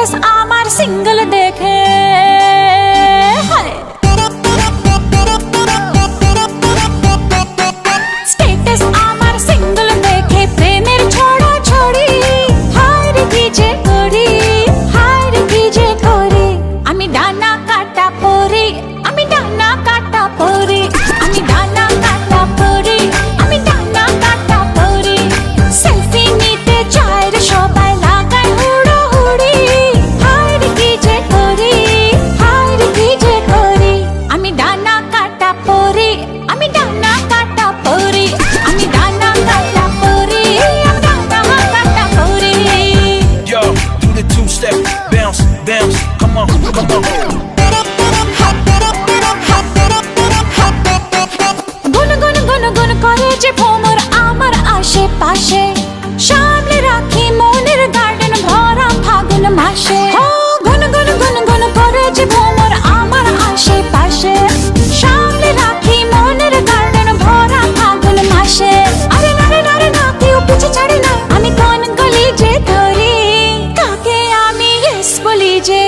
Status আমার single দেখে status আমার সিঙ্গেল দেখে প্রেমের ছড়া ছড়ি হায় রে কি যে করি হায় রে কি যে করি আমি ডানা কাটা পরি আমি ডানা কাটা পরি আমি ডানা কাটা পরি আমি ডানা কাটা পরি সেলফি নিতে চায় রে সবাই লাগায় হুড়োহুড়ি হায় রে কি যে করি হায় রে কি যে করি আমি ডানা কাটা পরি আমি ডানা কাটা পরি আমি ডানা কাটা পরি আমি ডানা কাটা পরি Yo, do the two-step, bounce, bounce, come on, come on. গুন গুন গুন গুন করে যে ভ্রমর আমার আশেপাশে সামনে রাখি মনের গার্ডেন ভরা ফাগুন মাসে গুন গুন গুন গুন করে যে ভ্রমর আমার আশেপাশে সামনে রাখি মনের গার্ডেন ভরা ফাগুন মাসে আরে নারে নারে না কেউ পিছে ছাড়ে না আমি কোন গলি যে ধরি কাকে আমি ইয়েস বলি যে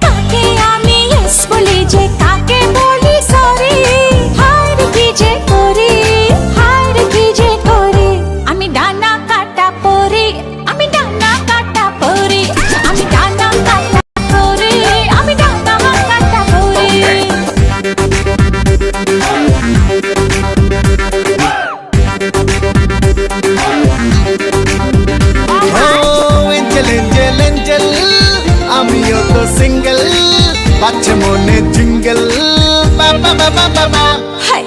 কাকে আমি ইয়েস বলি যে কাকে বলি সরি হায় রে কি যে করি হায় রে কি যে করি আমি ডানা কাটা পরি আমি ডানা কাটা পরি আমি ডানা কাটা পরি আমি ডানা কাটা পরি এঞ্জেল এঞ্জেল এঞ্জেল আমিও তো সিঙ্গেল বাচ্চা মনে জিঙ্গেল বাবা বাবা বাবা হায়